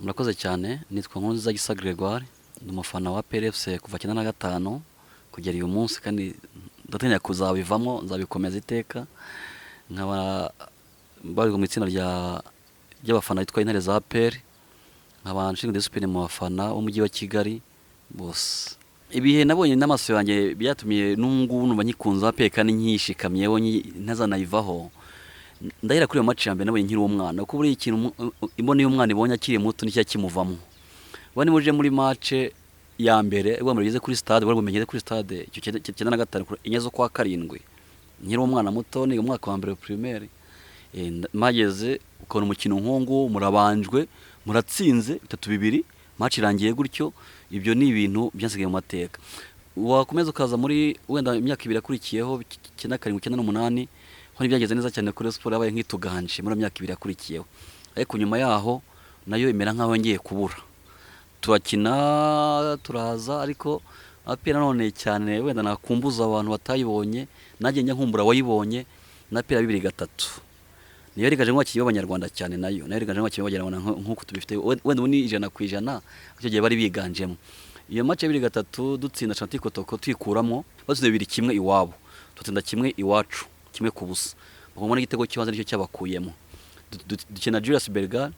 Murakoze cyane, nitwa Nkurunziza Gisa Gregoire, ndi umufana wa PRFC kuva 95 kugera uyu munsi, kandi ndateganya kuzabivamo, nzabikomeza iteka. Nkaba barizwa mu itsinda ry'abafana bitwa Intare za APR, nkaba nshinzwe discipline mu bafana b'umujyi wa Kigali bose. Ibihe nabonye n'amaso yanjye byatumye n'ungu numva nyikunza APR kandi nkishikamyeho ntazanayivaho. Ndahera kuri iyo match ya mbere nabonye nkiri umwana, kuko buri ikintu imboni y'umwana ibonye akiri muto n'icyo kimuvamo. Bani muje muri match ya mbere ubwo murigeze kuri stade, bari bumenyere kuri stade icyo 95 inyezo kwa karindwi. Nkiri umwana muto ni umwaka wa mbere primaire. Mageze ukabona umukino nkongo murabanjwe muratsinze 3-2, match irangiye gutyo. Ibyo ni ibintu byansigaye mu mateka. Wakomeza ukaza muri wenda imyaka ibiri akurikiyeho 97 98, ho byageze neza cyane kuri sport yabaye nk'ituganje muri myaka ibiri akurikiyeho. Ariko nyuma yaho nayo imera nkaho ngiye kubura. Turakina turaza, ariko APR none cyane wenda nakumbuza abantu batayibonye, naje njya nkumbura wayibonye na APR 2003. Niyo rigaje nk'abakinnyi b'Abanyarwanda cyane, nayo rigaje nk'abakinnyi b'Abanyarwanda nk'uko tubifite wenda ni 100% icyo gihe bari biganjemo. Iyo match ya 2003 dutsinda Chantico Kotoko twikuramo batsinze 2-1 iwabo, tutsinda kimwe iwacu, kimwe ku busa. Ubwo igitego kibanza nicyo cyabakuyemo. Dukina Julius Berger,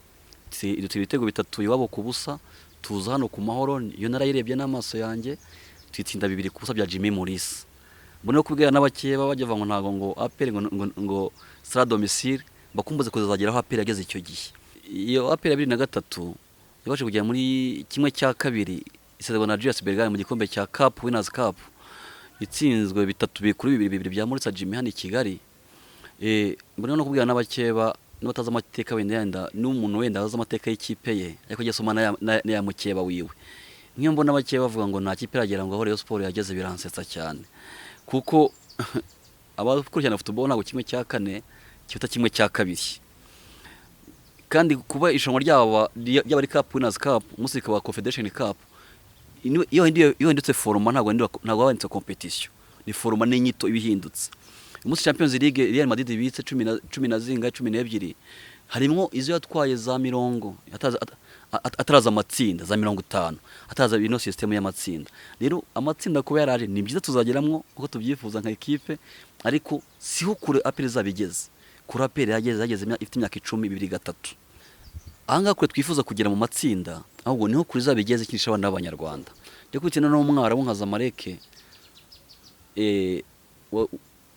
dutsinda ibitego 3 iwabo ku busa, tuza hano ku Mahoro, iyo narayirebye n'amaso yanjye, twitsinda 2 ku busa bya Jimmy Morris. Mbone kubwira n'abakeba bajya vango ntago ngo APR ngo sera domicile bakumbuze kuzageraho APR yageze icyo gihe. Iyo APR 2003 yabashe kujya muri kimwe cya kabiri isezerwa na Julius Berger mu gikombe cya Cup Winners Cup, itsinzwe 3-2 bya Morisa Jimmy hano i Kigali. Mbone no kubwira n'abakeba n'abataza amateka wenda n'umuntu wenda aza amateka y'ikipe ye, ariko giye soma na mukeba wiwe. Nk'iyo mbona abakeba bavuga ngo nta kipe iragera ngo aho Rayon Sport yageze, biransetsa cyane, kuko abakurikirana football ntabwo kimwe cya kane cyita kimwe cya kabiri. Kandi kuba ishanwa ry'abari Cup Winners Cup umunsi ikaba Confederation Cup, iyo ndetse foruma ntabwo wanditse competition, ni foruma n'inyito ibihindutse. Umunsi Champions League Real Madrid bitse 12 harimo izo yatwaye za mirongo ataraza amatsinda za 50, ataza bino system y'amatsinda. Rero amatsinda kuba yaraje ni byiza, tuzageramwo uko tubyifuza nka equipe, ariko siho kure APR zabigeze. Kuri APR yageze ifite imyaka 10 2003. Anga kure twifuza kugera mu matsinda, ahubwo niho kuri zabigeze kinisha abana b'Abanyarwanda. Ryo kwitena no mwara nka Zamalek,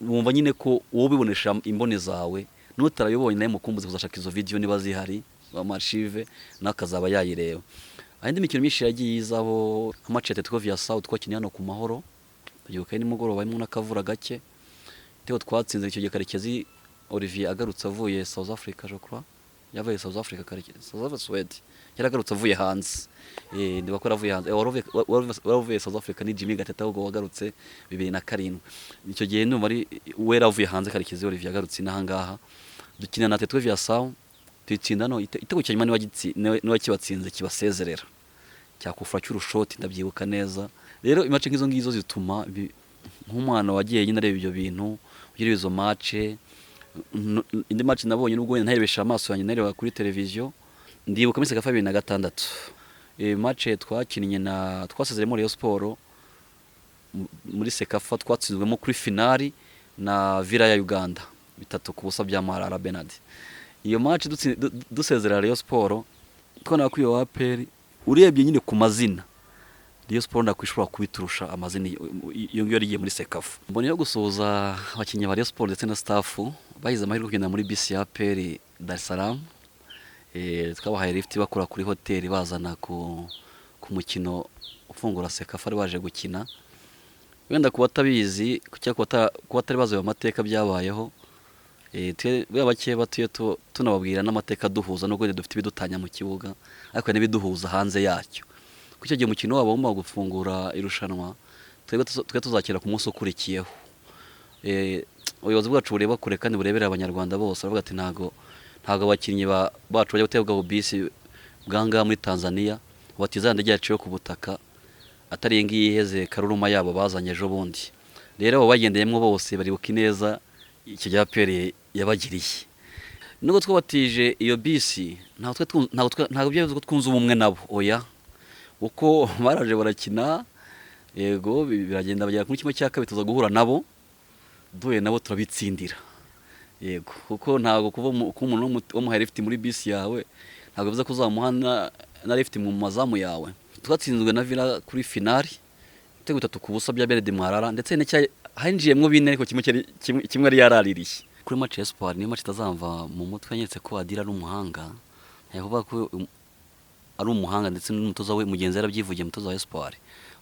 wumva nyine ko wowe bibonesha imbone zawe, nutarabibonye naye mukumbuze kuzashaka izo video niba zihari amarchive nakazaba yayireba. Ayindi mikino myinshi yagiye izaho nka match ya Atletico via South twakinnye hano ku Mahoro, yuko ni mugoroba imwe nakavura gake, teko twatsinze icyo gihe Karekezi Olivier agarutse avuye South Africa, je crois yavuye South Africa, Karekezi South Africa Sweden yaragarutse avuye hanze. Ndibakora avuye hanze, waravuye South Africa ni Jimmy Gateta ubwo wagarutse 2007. Icyo gihe ndumva ari wera avuye hanze Karekezi Olivier agarutse nahangaha, dukina na Atletico via South twitsinda no itego cyanyuma niwe kibatsinze kibasezerera cyakufura cy'urushoti, ndabyibuka neza. Rero imatch nk'izo ngizo zituma nk'umwana wagiye nyine areba ibyo bintu, ugira izo match. Indi match nabonye nubwo ntarebesha amaso yanjye nareba kuri televiziyo, ndibuka muri Sekafa 2006 match twakinnye na twasezeremo Rayon Sport muri Sekafa, twatsinzwemo kuri finali na Villa ya Uganda 3 ku busa bya Marara Benard. Iyo match dusezera Rayon Sport twona kuri APR, urebye nyine ku mazina Rayon Sport ndakwishura kubiturusha amazina iyo ngiyo rigiye muri Sekafa. Mbone yo gusoza abakinnyi ba Rayon Sport ndetse na staff bahize amahirwe kugenda muri bisi ya APR Dar es Salaam. Twabahaye lift bakora kuri hotel bazana ku mukino ufungura Sekafa ari baje gukina. Wenda kuba tabizi kuba atari bazo amateka byabayeho, bwabake batuye tunababwira n'amateka duhuza no gwe dufite bidutanya mu kibuga, ariko n'ibiduhuza hanze yacyo. Kucyo gihe mukino wabo bagomba gufungura irushanwa, twe tuzakira ku munsi ukurikiyeho. Ubuyobozi bwacu bureba kure kandi burebera Abanyarwanda bose, baravuga ati ntago abakinnyi bacu bajya gutebwa bisi bwanga muri Tanzania batizande ryaciye ku butaka atari ngiye iheze Karuruma yabo bazanye ejo bundi. Rero abo bagendeyemo bose bari bukineza icyo APR yabagiriye. nubwo twabatije iyo bisi ntabwo byavuze ko twunze ubumwe nabo, oya, kuko baraje barakina, yego biragenda bagera kuri kimwe cya kabiri tuza guhura nabo, duhuye nabo turabitsindira, yego, kuko ntabwo kuba umuntu wamuhaye lift muri bisi yawe ntabwo bivuze ko uzamuha na lift mu mazamu yawe. Twatsinzwe na Villa kuri finali ibitego 3-0 bya Bere de Mwarara, ndetse hinjiyemwo 4 ariko kimwe ari yaraririye. Kuri match ya Espoir ni match itazamva mu mutwe, yanyeretse ko Adira ari umuhanga, yavuga ko ari umuhanga, ndetse n'umutoza we mugenzi yarabyivugiye, umutoza wa Espoir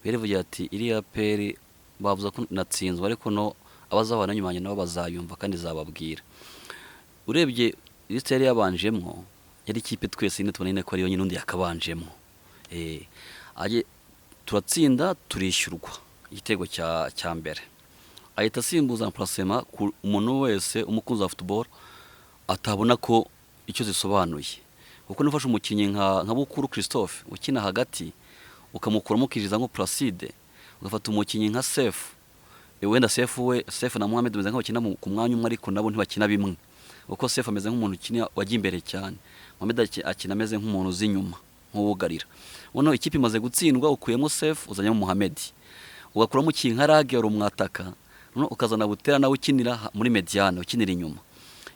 yarivugiye ati iriya peri bavuza ko natsinzwe, ariko no abazabana nyuma nabo bazayumva kandi zababwira. Urebye liste yari yabanjemwo yari ikipe twese nyine tubona ko ari yo nyine undi yakabanjemwo, turatsinda turishyurwa igitego cya mbere, ahita asimbuza placement ku umuntu wese umukunzi wa football atabona ko icyo zisobanuye, kuko nufashe umukinnyi nka Bukuru Christophe ukina hagati ukamukuramo ukiriza nko Placide, ugafata umukinnyi nka Sefu, wenda Sefu na Mohamed bameze nk'abakina ku mwanya umwe, ariko nabo ntibakina bimwe, kuko Sefu ameze nk'umuntu ukina wajya imbere cyane, Mohamed akina ameze nk'umuntu uzi inyuma nk'uwugarira. Uno ikipe imaze gutsindwa ukuyemo Sefu uzanyemo Mohamed, ugakuramo ikintu nka Rage ari umwataka, ukazana Butera nawe ukinira muri mediane, ukinira inyuma.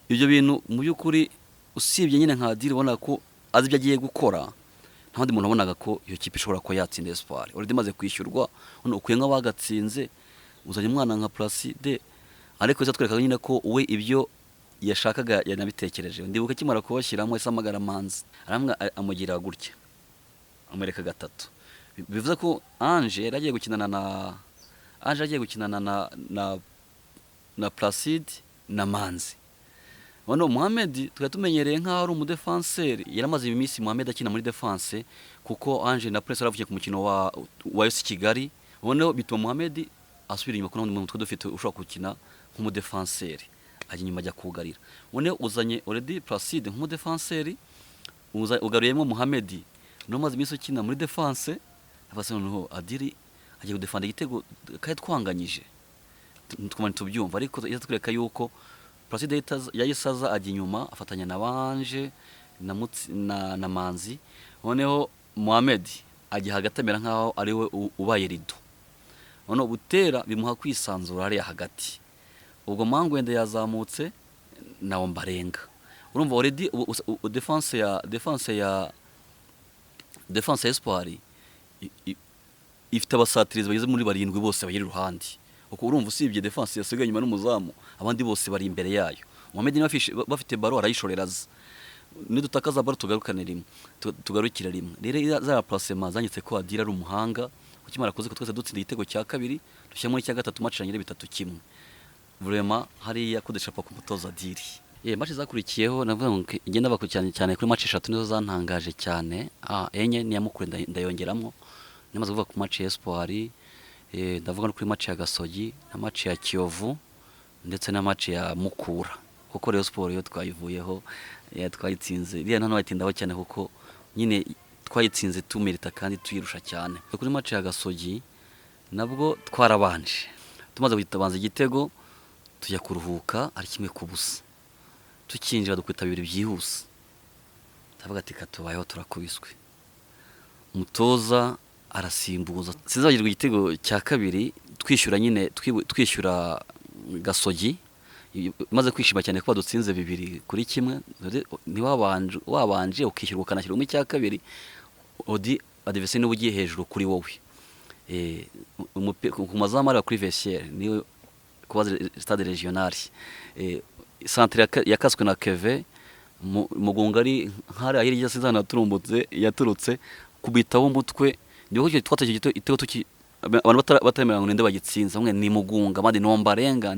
Ibyo bintu mu by'ukuri usibye nyine nka Adira ubona ko azi ibyo agiye gukora, nta wundi muntu wabonaga ko iyo kipe ishobora kuba yatsinda Espoir. Already imaze kwishyurwa, ukuye nk'abagatsinze uzanye umwana nka Placide, ariko izatwereka nyine ko we ibyo yashakaga yanabitekereje. Ndibuka kimara kubashyiramo isamagara Manzi amugira gutya, amwereka 3. Bivuze ko Ange yari agiye gukinana na Placide na Manzi. Wano Mohamed tukatumenyereye nk'aho ari umudefenseur, yaramaze iminsi Mohamed akina muri defense, kuko Ange na Prince aravuye ku mukino wa US Kigali, noneho bituma Mohamed asubira inyuma, kuko n'undi muntu dufite ushobora gukina nk'umudefenseur ajya inyuma ajya kugarira. Noneho uzanye already Placide nk'umudefenseur, ugaruyemo Mohamed n'umaze iminsi ukina muri defense, abase noneho Adiri agiye gudefenda igitego kandi twanganyije, twumva tubyumva, ariko izatwereka yuko Placide yayisaza ajya inyuma afatanya na Banje na Manzi, noneho Mohamed ajya hagati amera nkaho ari we ubaye rido, noneho Butera bimuha kwisanzura hariya hagati. Ubwo Mangwende yazamutse na Ombarenga, urumva already defense ya Espoir ifite abasatirizi bageze muri 7 bose bayiri ruhande, uko urumva usibye defense yasigaye nyuma n'umuzamu, abandi bose bari imbere yayo. Mohamed ni bafite baro arayishoreraza, nidutakaza baro tugarukane rimwe, tugarukira rimwe. Rero za placement zanyitse ko Adira ari umuhanga, ukimara kuze ko twese dutsinda igitego cya kabiri dushyira muri cya gatatu match yanyire 3-1. Vraiment hari yakodesha pa ku mutoza Adiri. Match zakurikiyeho navuga ngo igenda bakurikirana cyane kuri match 3 nizo zantangaje cyane. Enye ni yamukure ndayongeramo, namaze kuvuga ku match ya Espoir, ndavuga no kuri match ya Gasogi na match ya Kiyovu ndetse na match ya Mukura, kuko Rayon Sport yo twayivuyeho twayitsinze iriya nta batindaho cyane, kuko nyine twayitsinze tumerita kandi tuyirusha cyane. Kuri match ya Gasogi nabwo twarabanje, tumaze kugitabanza igitego tujya kuruhuka ari 1-0, tukinjira dukwita 2 byihuse, ndavuga ati katubayeho turakubiswe. Umutoza arasimbuza, sizagirwa igitego cya kabiri twishyura nyine twishyura Gasogi, maze kwishima cyane ko badutsinze 2-1. Ni wabanje ukishyurwa ukanashyirwa mu cya kabiri, odi adversaire n'ubu ugiye hejuru kuri wowe. Ku mazamu ari kuri Vestiaire niwe kubaza stade regional, centre yakaswe na Keve Mugungari nkari ahiri yasizana turumbutse yaturutse kubitaho umutwe, ndiho cyo twataje igitego tuki abantu batemera ngo ninde bagitsinza, umwe ni Mugunga abandi Nombarenga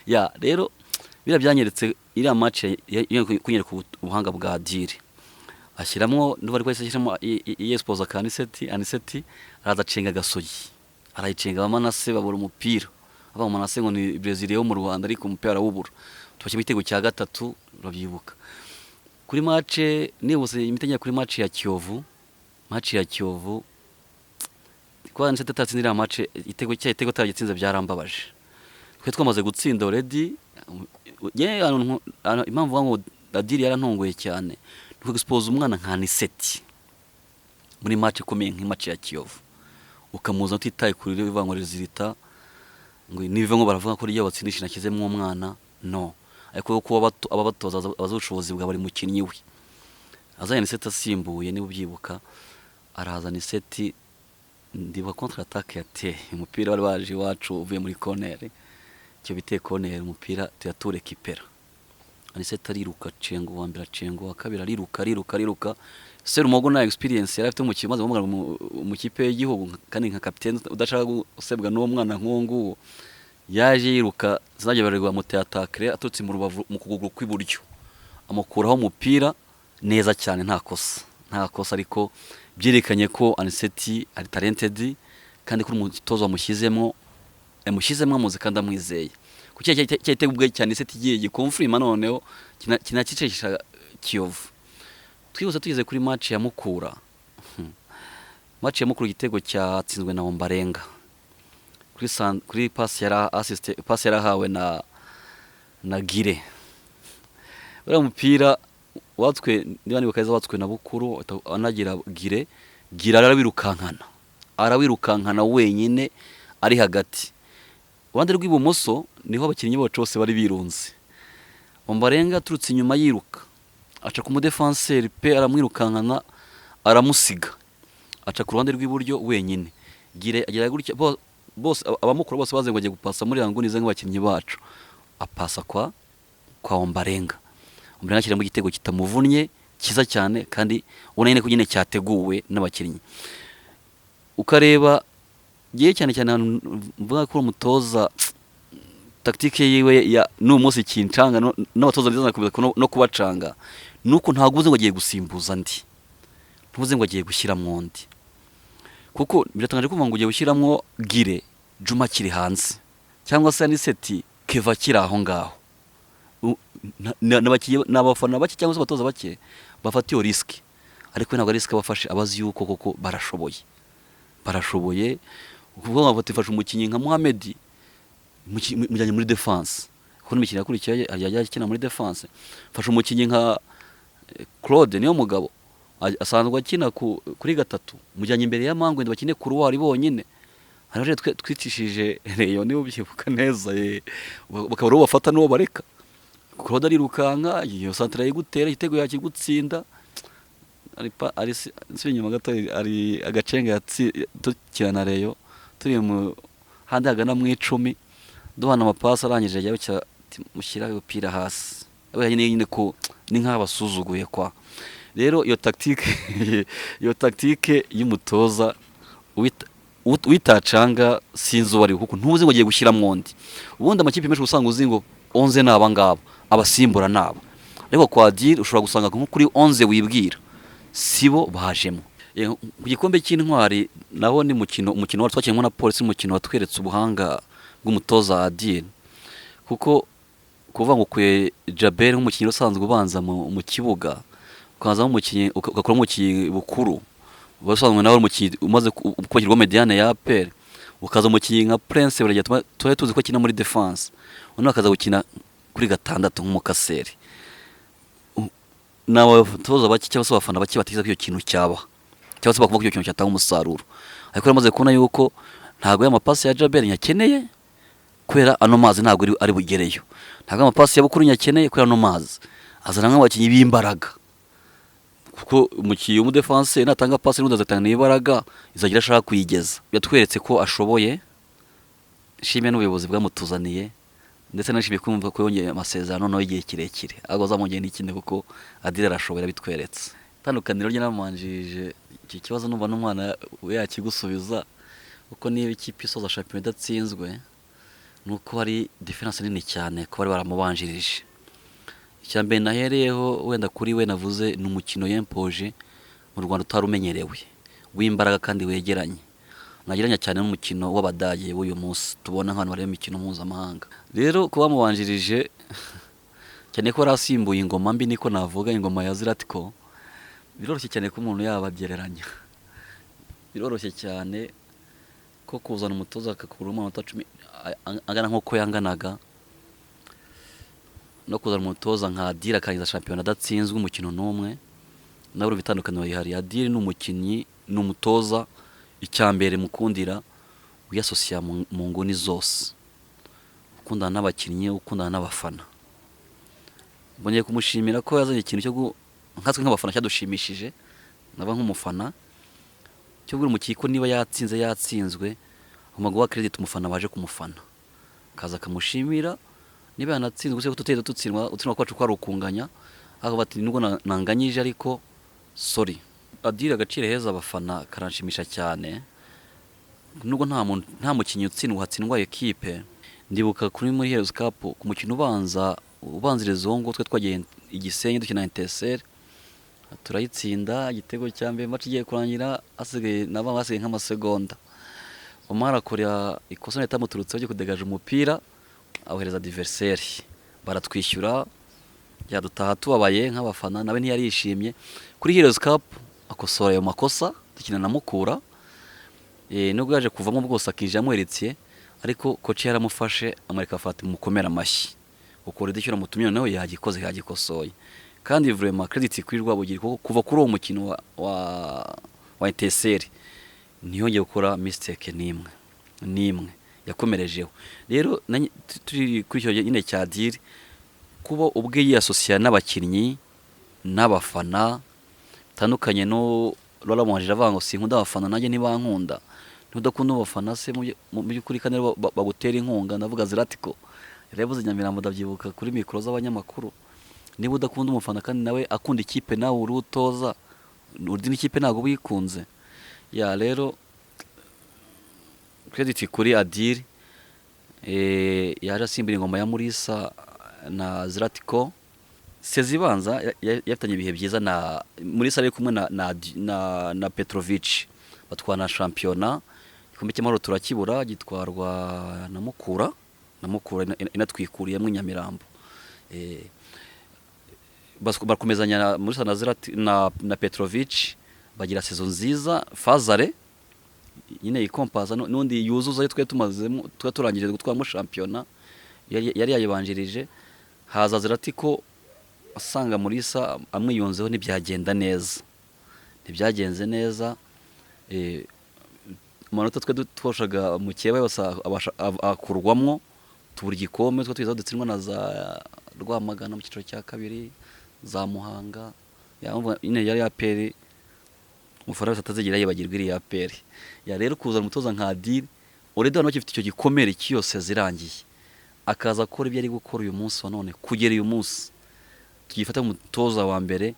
ya. Rero bira byanyeretse iriya match kunyereka ubuhanga bwa Adiri, ashyiramo ndubari kwese ashyiramo yespoza Aniseti araza cenga Gasogi, arayicenga Manase babura umupira, aba Manase ngo ni Brazil yo mu Rwanda ariko umupira w'ubura, tubashye igitego cya gatatu urabyibuka. Kuri match nibuse imitenya kuri match ya Kiyovu kwa Aniseti atatsinira match igitego cyagitsinze byarambabaje. Twe twamaze gutsinda already impamvu ngo Adili yarantongoye cyane nuko expose umwana nka Aniseti muri match ikomeye nk'imatch ya Kiyovu ukamuza utitaye kuri rero bivangwa rezilita ngo nive ngo baravuga ko riya batsindisha nakizemo umwana no ariko ko ababatoza abazushobozi bwa bari mukinnyi we azanye Aniseti asimbuye niba ubyibuka araza Aniseti ndiba contre attaque yateye umupira wari waje iwacu uvuye muri corner cyo biteye corner umupira tuyature kipera Aniseti ariruka cengo wa mbere cengo wa kabiri ariruka Serumogo na experience yari afite mu kimaze mu kipe y'igihugu kandi nka captain udashaka gusebwa n'uwo mwana nkongu yaje yiruka zinaje baregwa mu attaque atutse mu rubavu mu kuguguru kw'iburyo amukuraho umupira neza cyane nta kosa ariko byerekanye ko Aniseti ari talented kandi kuri umutozo wamushyizemo muzi kandi amwizeye kuki cyaitegubwe cyane Aniseti giye gikonfirma noneho kinacicesha Kiyovu twibutse tugeze kuri match ya Mukura igitego cyatsinzwe na Ombarenga kuri pass yarahawe na Gire bari umupira watswe ndibani bakaza watswe na Bukuru anagira Gire arawirukankana wenyine ari hagati abandi rw'ibumoso niho abakinnyi bacu bose bari birunze Ombarenga turutse inyuma yiruka aca ku mudefenseur pe aramwirukankana aramusiga aca ku ruhande rw'iburyo wenyine Gire agira gutya bose abamukuru bose baze ngo agiye gupasa muri anguni ze nk'abakinnyi bacu apasa kwa Ombarenga kiri mu gitego kitamuvunnye kiza cyane kandi ubona nyine ko nyine cyateguwe n'abakinnyi ukareba giye cyane mvuga ko umutoza tactique yiwe ya n'umunsi kincanga n'abatoza ndizana no kubacanga nuko ntaguze ngo agiye gusimbuza ndi ntuvuze ngo agiye gushyira mwondi kuko biratangaje kumva ngo ugiye gushyiramo Gire Juma kiri hanze cyangwa se Aniseti Keva kiri aho ngaho n'abafana bake cyangwa se abatoza bake bafatiye risk ariko ntabwo risk bafashe abazi yuko koko barashoboye kuvuga ngo batifashe umukinnyi nka Mohamed mujyanye muri defense kuko n'imikino yakurikiye ajya akina muri defense fashe umukinnyi nka Claude niyo mugabo asanzwe akina kuri gatatu mujyanye imbere ya Mangwe bakine ku ruwari bonyine haraje twitishije Reyo niyo byibuka neza bakabura bafata n'uwo bareka Claude arirukanka iyo centre yigutera igitego yakigutsinda ari inyuma gato ari agacenga tukirana Reyo turi mu handi hagana mu 10 duhana amapasi arangije yawe mushyira upira hasi abaye nyine ko ni nk'abasuzuguye kwa rero iyo tactique y'umutoza witacanga sinzo bari kuko ntuzi ngo agiye gushyira mwondi ubundi amakipe menshi usanga uzi ngo 11 naba ngabo abasimbura nabo ariko kwa Adili ushobora gusanga nko kuri 11 wibwira sibo bahajemo ku gikombe cy'intwari naho ni umukino wacu twakinwe na Polisi umukino watweretse ubuhanga bw'umutoza Adili kuko kuvuga ngo kwe Jabel nk'umukinnyi usanzwe ubanza mu kibuga ukaza umukinnyi ugakora umukinnyi bukuru basanzwe nawe umukinnyi umaze kwakirwa mediane ya APR ukaza umukinnyi nka Prince baragiye tuzi ko akina muri defense uno akaza gukina kuri gatandatu nk'umukaseri n'abatoza baki cyangwa se abafana baki batiza ko iyo kintu cyaba cyangwa se bakuvuga ko iyo kintu cyatanga umusaruro ariko yamaze kubona yuko ntago y'amapasi ya Jabel nyakeneye kubera ano mazi ntabwo ari bugereyo ntago amapasi ya Bukuru nyakeneye kubera ano mazi azana nk'abakinnyi b'imbaraga kuko umukinnyi w'umudefense natanga pasi n'udazatanga n'imbaraga izagira ashaka kuyigeza yatweretse ko ashoboye shimye n'ubuyobozi bwamutuzaniye ndetse nashimye kumva ko yongeye amasezerano no igihe kirekire agoza mu gihe n'ikindi kuko Adili arashobora bitweretse tandukaniro rye namanjije iki kibazo numva n'umwana yakigusubiza uko niba ikipe isoza champion idatsinzwe nuko hari difference nini cyane ko bari baramubanjirije icyambere nahereyeho wenda kuri we navuze n'umukino yempoje mu Rwanda utarumenyerewe w'imbaraga kandi wegeranye nageranya cyane n'umukino w'Abadage w'uyu munsi tubona nk'abantu bari mu mikino mpuzamahanga rero kuba mubanjirije cyane ko rasimbuye ingoma mbi niko navuga ingoma ya Zlatko biroroshye cyane ko umuntu yabagereranya biroroshye cyane ko kuzana umutoza akakura mu 10 angana nk'uko yanganaga no kuzana umutoza nka Adil akarangiza shampiyona adatsinzwe umukino n'umwe nawe urumva itandukaniro rihari. Adil ni umukinnyi, ni umutoza icyambere mukundira wiyasosiya mu nguni zose, ukundana n'abakinnyi, ukundana n'abafana. Mbonye kumushimira ko yazanye ikintu cyo nkatwe nk'abafana cyadushimishije, naba nk'umufana cyo buri umukinnyi ko niba yatsinzwe agomba guha credit umufana waje kumufana, kaza akamushimira. Niba yanatsinzwe se tuteye dutsindwa kwacu kwa rukunganya, aho bati nubwo nanganyije ariko sorry. Adil agaciro heza abafana karanshimisha cyane, nubwo nta mukinnyi hatsindwa equipe. Ndibuka kuri muri Heroes Cup ku mukino ubanziriza ngo twe twagiye Igisenyi dukina Etincelle turayitsinda, igitego cya mbere match igiye kurangira asigaye nk'amasegonda. Omar akora ikosa ritamuturutseho ryo kudegaje umupira awohereza adversaire, baratwishyura yadutaha tubabaye nk'abafana, nawe ntiyarishimye. Kuri Heroes Cup akosora ayo makosa dukina na Mukura, nubwo yaje kuvamo bwose akinjira amweretse, ariko coach yaramufashe amureka afata mukomera amashyi, ukora idishyura mutumye nawe yagikosoye. Kandi vraiment credit kwirirwa bugira kuva kuri uwo mukino wa Etincelle ntiyongeye gukora mistake nimwe yakomerejeho. Rero turi kuri icyo nyine cya Adil kuba ubwe yiyasosiya n'abakinnyi n'abafana tandukanye no Laurent Mwanjira avuga ngo sinkunda abafana nanjye ntibankunda. Ntudakunda abafana se mu by'ukuri kandi bagutera inkunga. Ndavuga Ziratiko rero Nyamirambo ndabyibuka kuri mikoro z'abanyamakuru, niba udakunda umufana kandi nawe akunda ikipe nawe uri utoza urdi n'ikipe ntago wikunze ya. Rero credit kuri Adil yaje asimbira ingoma ya Mulisa na Ziratiko. Sezibanza yaftanye ibihe byiza na Mulisa ari kumwe na Petrovic batwana shampiyona. Igikombe cy'amahoro turakibura gitwarwa na Mukura inatwikuriye mu Nyamirambo. Bakomezanya Mulisa na Petrovic bagira saison nziza. Fazare nyine ikompaza n'undi yuzuza twe tumazemo turangije gutwara shampiyona yari yayibanjirije. Haza Ziratiko asanga Mulisa amwiyonzeho ntibyagenze neza. Amanota twe twoshaga mu kiba yose akurwamwo tubura igikombe twe twiza dutsindwa na za Rwamagana mu cyiciro cya kabiri, za Muhanga ine yari APR umufaransa atazigira yibagirwa iri APR ya. Rero kuzana umutoza nka Adil urede hano gifite icyo gikomere cyose zirangiye, akaza akora ibyo ari gukora uyu munsi wa none kugera uyu munsi tugifata umutoza wa mbere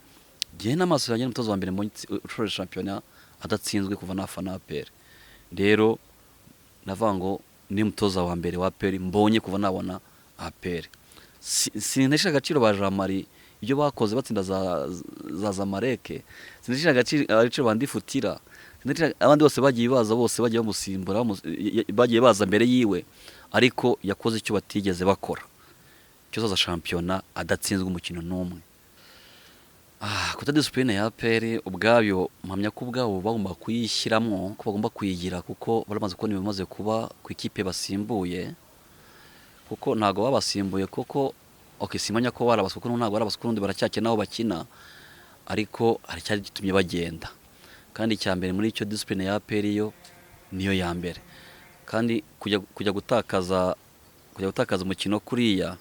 gihe n'amaso yanjye umutoza wa mbere mu ushore shampiyona adatsinzwe kuva nafana APR. Rero navango ni umutoza wa mbere wa APR mbonye kuva nabona APR. Sinesha agaciro ba Jean Marie ibyo bakoze batsinda za Zamalek, sinesha agaciro bandifutira, abandi bose bagiye bamusimbura bagiye baza mbere yiwe, ariko yakoze icyo batigeze bakora cyo za shampiyona adatsinzwe umukino n'umwe. Kuta discipline ya APR ubwabyo mpamya ko ubwabo bagomba kuyishyiramo, ko bagomba kuyigira, kuko baramaze kubona ibimaze kuba ku ikipe basimbuye, kuko ntago babasimbuye kuko simanya ko barabasuka ntago barabasuka undi baracyakena aho bakina, ariko hari cyari gitumye bagenda. Kandi cyambere muri icyo discipline ya APR yo niyo ya mbere. Kandi kujya gutakaza umukino kuriya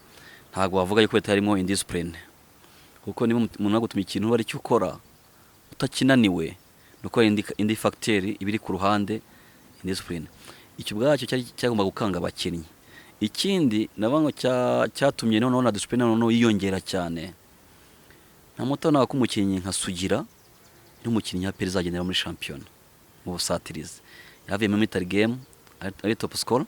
ntago bavuga yuko harimo indiscipline, kuko niba umuntu agutuma ikintu bari cyo ukora utakinaniwe nuko indi facteur ibiri ku ruhande indiscipline. Icyo bwacyo cyari cyagomba gukanga abakinnyi. Ikindi nabango cyatumye none na discipline none yiyongera cyane, nta muto na ko umukinnyi nka Sugira n'umukinnyi APR izagendera muri shampiyona mu busatirize yavuye mu Metal Game ari top score.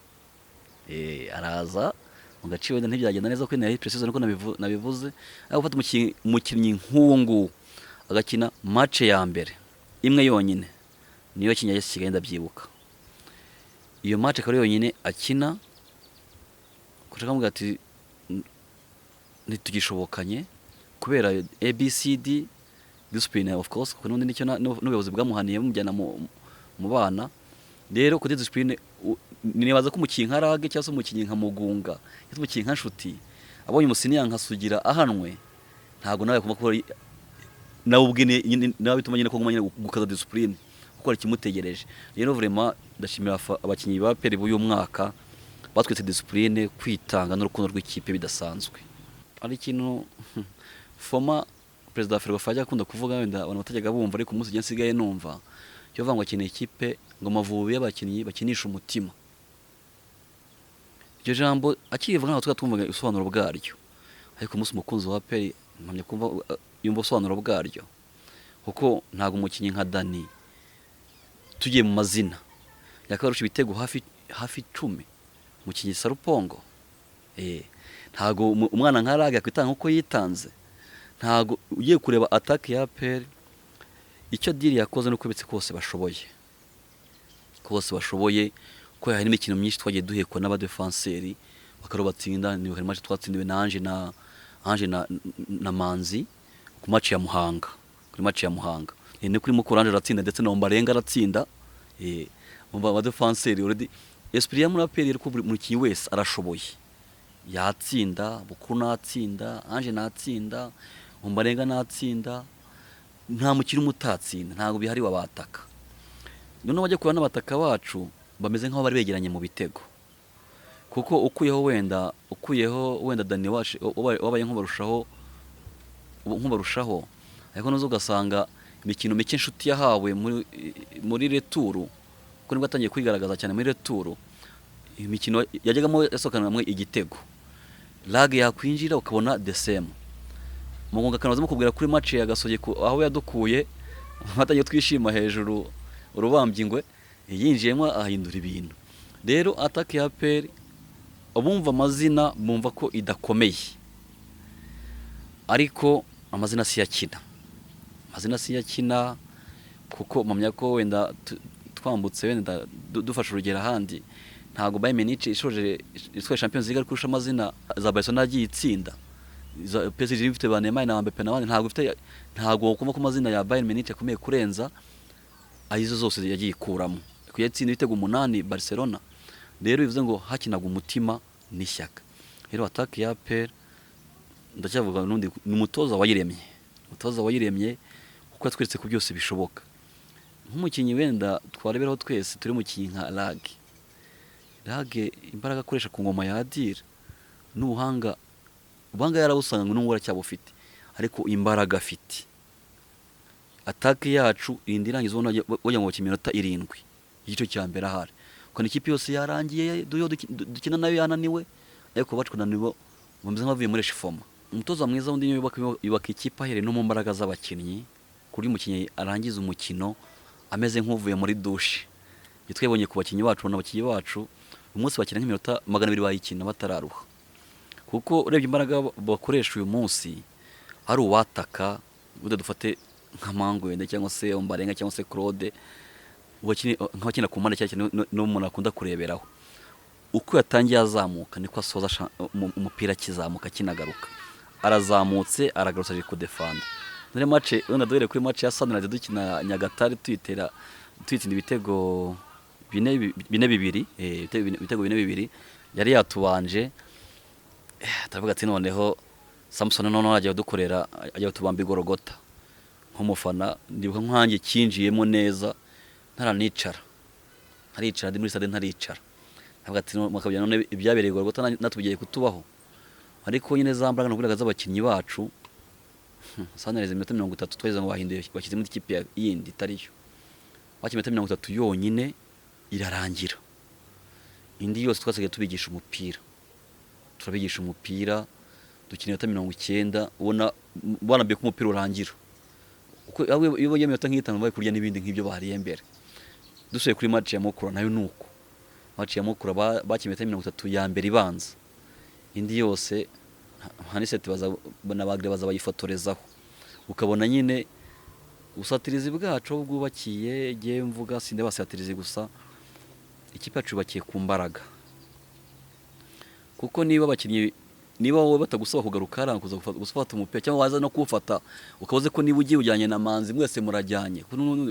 Araza mu gaciro wenda ntibyagenda neza ko ni precision niko nabivuze, ariko gufata umukinnyi nk'uwo agakina match ya mbere imwe yonyine niyo kinyaya kigenda byibuka. Iyo match kare yonyine akina kushaka muga ati ntitugishobokanye kubera ABCD discipline of course, kuko n'undi nicyo n'ubuyobozi bwamuhaniye bumujyana mu bana. Rero kuri discipline nibaza ko umukinnyi nka Rage cyangwa umukinnyi nka Mugunga cyangwa umukinnyi nka Nshuti abonye umusiniya nkasugira ahanwe ntago nawe kumva ko nawe ubwe nawe bituma nyine ko ngumanye gukaza discipline kuko ari kimutegereje. Rero vraiment ndashimira abakinyi ba APR b'uyu mwaka batwitse discipline, kwitanga n'urukundo rw'ikipe bidasanzwe. Ari ikintu Foma Perezida Ferwafa ajya akunda kuvuga, wenda abantu batajyaga bumva ariko umunsi nsigaye numva cyo vangwa akeneye ikipe ngo Amavubi y'abakinyi bakinisha umutima. Iryo jambo akivuga ntabwo twumvaga isobanuro bwaryo, ariko umunsi umukunzi wa APR mpamya kumva yumva isobanuro bwaryo, kuko ntago umukinyi nka Dani tugiye mu mazina yakarusha ibitego hafi 10 mukinyi Sarupongo, ntago umwana nka Rage akwitanga uko yitanze, ntago ugiye kureba attaque ya APR icyo diri yakoze no kubitse kose bashoboye ko hari imikino myinshi twagiye duhekwa n'abadefenseri bakarobatsinda. Ni match twatsindiwe na Ange na Manzi ku match ya Muhanga, ni kuri Mukoranje aratsinda ndetse na Ombarenga aratsinda. Abadefenseri already esprit ya muri APR ko buri kinyi wese arashoboye, yatsinda Bukuru natsinda, Ange natsinda, Ombarenga natsinda, nta mukiri umutatsinda, ntago bihari wabataka. None bajya kurana n'abataka bacu bameze nk'aho bari begeranye mu bitego, kuko ukuyeho wenda Dani wabaye nk'ubarushaho, ariko nozo ugasanga imikino mike inshuti yahawe muri returu, kuko nibwo atangiye kwigaragaza cyane muri returu. Imikino yajyagamo yasokanamwe igitego, Rage yakwinjira ukabona desema Mugonga kanoza mukubwira kuri match ya Gasogi aho yadukuye batangiye twishima hejuru urubambye ingwe yinjiyemo ahindura ibintu. Rero attaque ya APR abumva amazina bumva ko idakomeye, ariko amazina si yakina, kuko mpamya ko wenda twambutse wenda dufasha urugero ahandi, ntago Bayern Munich ishoje Champions League kurusha amazina za Barcelona yagiye itsinda, PSG ifite ba Neymar na Mbappe n'abandi, ntago kuma ko amazina ya Bayern Munich akomeye kurenza ayizo zose yagiye ikuramo, kuyatsinda ibitego 8 Barcelona. Rero bivuze ngo hakinaga umutima n'ishyaka. Rero attaque ya APR ndacyavuga n'undi ni umutoza wayiremye kuko twese ku byose bishoboka. Nk'umukinyi wenda twareberaho twese turi mukinyi nka Rage imbaraga akoresha ku ngoma ya Adira n'ubuhanga yarabusanga n'ubwo aracyabufite, ariko imbaraga afite. Attaque yacu irindi irangiza wajya mu minota 7 igice cya mbere ahari, kuko ikipe yose yarangiye dukina nayo yananiwe, ariko bacu kunaniwe bameze nk'abavuye muri Shifoma. Umutoza mwiza wundi yubaka ikipe ahere no mu mbaraga z'abakinnyi, kuri mukinyi arangiza umukino ameze nk'uvuye muri douche. Twebonye ku bakinnyi bacu n'abakinnyi bacu umunsi bakina nk'iminota 200 bayikina batararuha, kuko urebye imbaraga bakoresha uyu munsi hari uwataka ude dufate nka Mango wenda cyangwa se Ombarenga cyangwa se Claude nk'abakina ku mpande cyane n'umuntu akunda kureberaho. Uko yatangiye azamuka niko asoza umupira kizamuka kinagaruka, arazamutse aragarutsa aje kudefanda. None match wenda duhere kuri match ya Sunrise dukina Nyagatare tuyitsinda ibitego 4-2 yari yatubanje. Turavuga ati noneho Samson none ajya dukorera ajya tubamba igorogota nk'umufana, ndibuka nkanjye kinjiyemo neza ntaricara ndi muri stade ntaricara. Turavuga ati makabya none ibyabereye igorogota natugiye kutubaho, ariko nyine zambaraga no kugaragaza abakinnyi bacu. Sunrise iminota 30 tweze ngo bahinduye bakize muri ikipe yindi itariyo, bakimeta 30 yonyine irarangira. Indi yose twasigaye tubigisha umupira, turabigisha umupira dukina 90 ubona banabye ko umupira urangira, uko iyo boye minota nk'itanu baye kurya n'ibindi nk'ibyo bahariye mbere. Dusuye kuri match ya Mukura nayo nuko match ya Mukura bakimeta 30 ya mbere ibanza, indi yose hanisete banabagire baza bayifotorezaho, ukabona nyine usatirizi bwacu bwubakiye. Giye mvuga sinde basatirizi gusa, ikipe yacu bakiye ku mbaraga, kuko niba wowe batagusaba kugaruka arankuza gufata umupira cyangwa waza no kuwufata ukavuze ko niba ugiye ujyanye na Manzi mwese murajyanye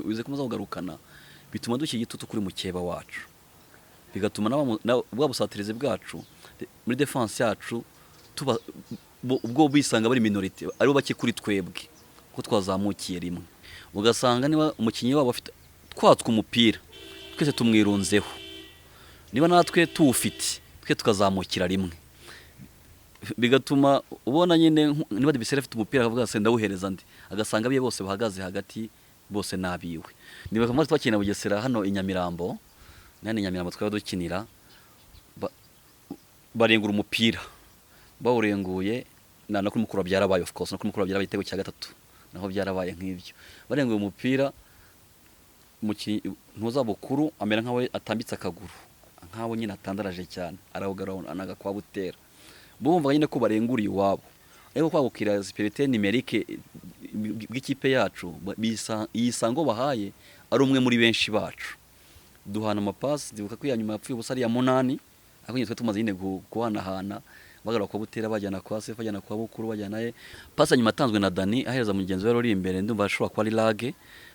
uze kumaza kugarukana, bituma dushyira igitutu kuri mukeba wacu, bigatuma bwa busatirizi bwacu muri defense yacu tuba ubwo bisanga bari minority aribo bake kuri twebwe ko twazamukiye rimwe, ugasanga niba umukinnyi wabo afite twatswe umupira twese tumwirunzeho, niba natwe tuwufite twe tukazamukira rimwe, bigatuma ubona nyine niba Debisere afite umupira akavuga se ndawuhereza ndi, agasanga abiye bose bahagaze hagati bose nabiwe. Niba kamaze twakina Bugesera hano i Nyamirambo, nani Nyamirambo twaba dukinira barengura umupira, bawurenguye na kuri mukuru byarabaye, of course no kuri mukuru byarabaye igitego cya gatatu naho byarabaye nk'ibyo, barenguye umupira ntuzabukuru amera nkawe atambitse akaguru nkaho nyine atandaraje cyane, arawugarura anaga kwa butera, bumva nyine ko barenguriye iwabo, ariko kwagukira superiorité numérique bw'ikipe yacu yisango bahaye ari umwe muri benshi bacu, duhana amapasi dibuka ko yanyuma yapfuye ubusa ari ya 8, ariko nyine twe tumaze nyine guhanahana bagara kwa butera bajyana kwa Sefu bajyana kwa bukuru bajyana ye, pasi nyuma atanzwe na Dani ahereza mugenzi we uri imbere, ndumva ashobora kwa Lage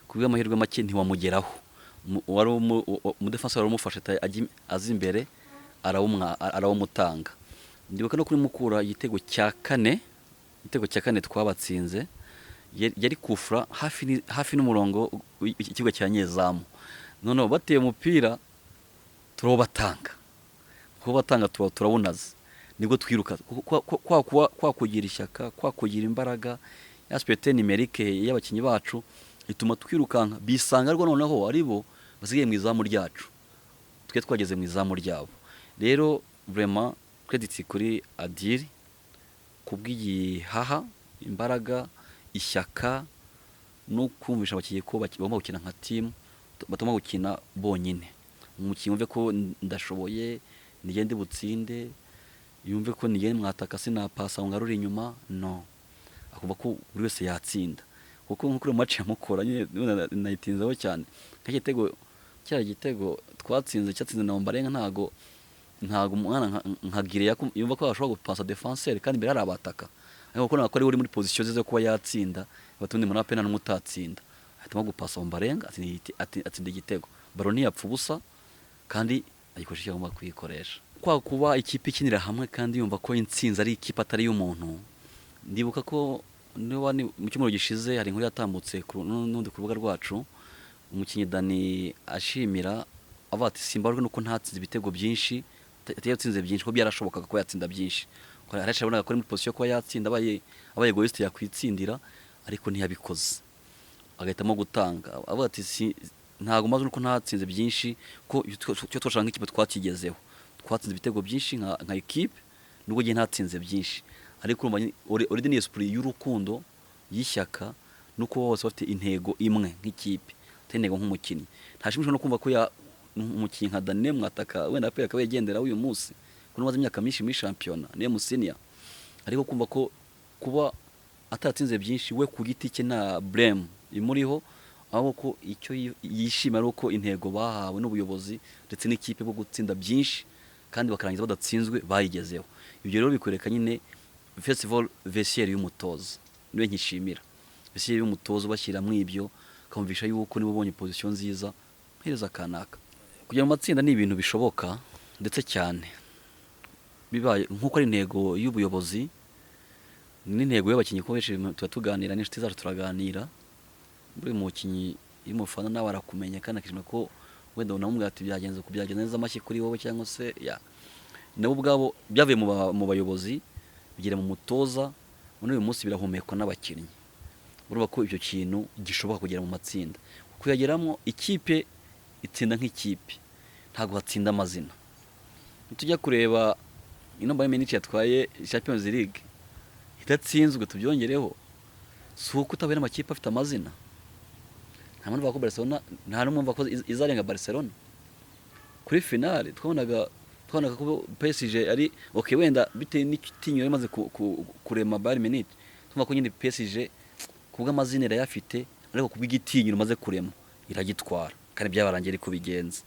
kubwa amahirwe make ntiwamugeraho, wari mu defense wari umufashe azi imbere arawumutanga. Ndibuka no kuri mukura igitego cya kane twabatsinze yari kufra hafi n'umurongo ikigo cya nyezamu, none bateye umupira turobatanga turabunaze, nibwo twiruka kwa kugira ishyaka, kwa kugira imbaraga ya superiorité numérique y'abakinyi bacu ituma twirukanka, bisanga rwo noneho aribo basigaye mu izamu ryacu, twe twageze mu izamu ryabo. Rero vraiment credit kuri Adil kubw'igihaha, imbaraga, ishyaka no kumvisha abakiye ko bagomba gukina nka team, batuma gukina bonyine, umukinnyi wumve ko ndashoboye nigende butsinde, yumve ko nigende mwataka sinapasa ngaruri inyuma, no, akumva ko buri wese yatsinda, kuko nk'uko match yamukora nyine nayitinzaho cyane, nk'igitego twatsinze cyatsinze na Ombarenga, ntago umwana nkagire yumva ko ashobora gupasa defenseur kandi imbere ari abataka, ariko ko nakora uri muri position ze kuba yatsinda, batundi muri apena n'umutatsinda ahitamo gupasa Ombarenga atsinda igitego, baro ntiyapfa ubusa kandi ayikoresha agomba kuyikoresha. Kwa kuba ikipe ikinira hamwe kandi yumva ko intsinzi ari ikipe atari y'umuntu, ndibuka ko mu cyumweru gishize hari inkuru yatambutse n'undi ku rubuga rwacu, umukinnyi Dani ashimira avuga ati simbarwe nuko ntatsinze ibitego byinshi, yatsinze byinshi ko byarashobokaga ko yatsinda byinshi, arashobora ko muri position ko yatsinda abaye egoiste yakwitsindira, ariko ntiyabikoze agahitamo gutanga, avuga ati ntago maze nuko ntatsinze byinshi ko cyo twashaka nk'ikipe twakigezeho, twatsinze ibitego byinshi nka equipe nubwo gihe ntatsinze byinshi, ariko already esprit y'urukundo y'ishyaka nuko bose bafite intego imwe nk'ikipe, intego nk'umukinnyi, ntashimishwa no kumva ko umukinnyi nka Dani mwataka wenda apera akabe yagendera uyu munsi kuno maze imyaka myinshi muri champion niye musinia, ariko kumva ko kuba atatsinze byinshi we ku giti cye na blame imuriho, aho ko icyo yishima ari uko intego bahawe n'ubuyobozi ndetse n'ikipe bwo gutsinda byinshi kandi bakarangiza badatsinzwe bayigezeho. Ibyo rero bikwereka nyine festival vestiaire y'umutoza niwe nkishimira, vestiaire y'umutoza bashyira mu ibyo akamvisha yuko nibo bonye position nziza mpereza kanaka kujya mu matsinda ni ibintu bishoboka ndetse cyane bibaye nkuko ari intego y'ubuyobozi n'intego y'abakinnyi ko benshi tuganira n'inshuti zacu turaganira, buri mukinnyi y'umufana nawe arakumenya kandi akishima ko wenda unamubwira ati byagenze neza amashyi kuri wowe cyangwa se nabo ubwabo byavuye mu bayobozi bigera mu mutoza, none uyu munsi birahumekwa n'abakinnyi, urumva ko ibyo kintu gishoboka kugera mu matsinda, kuyageramo ikipe itsinda nk'ikipe ntago hatsinda amazina. Tujya kureba ino Bayern Munich yatwaye Champions League idatsinzwe, tubyongereho si uko utabera amakipe afite amazina, nta muntu bakora Barcelona, nta n'umwe ko izarenga Barcelona kuri finale. Twabonaga ko PSG ari okay, wenda bitewe n'itinyo yamaze kurema Bayern Munich, twumva ko nyine PSG kubwa amazina yafite ariko kubw'igitinyo maze kurema iragitwara kandi byabarangiye ariko bigenze.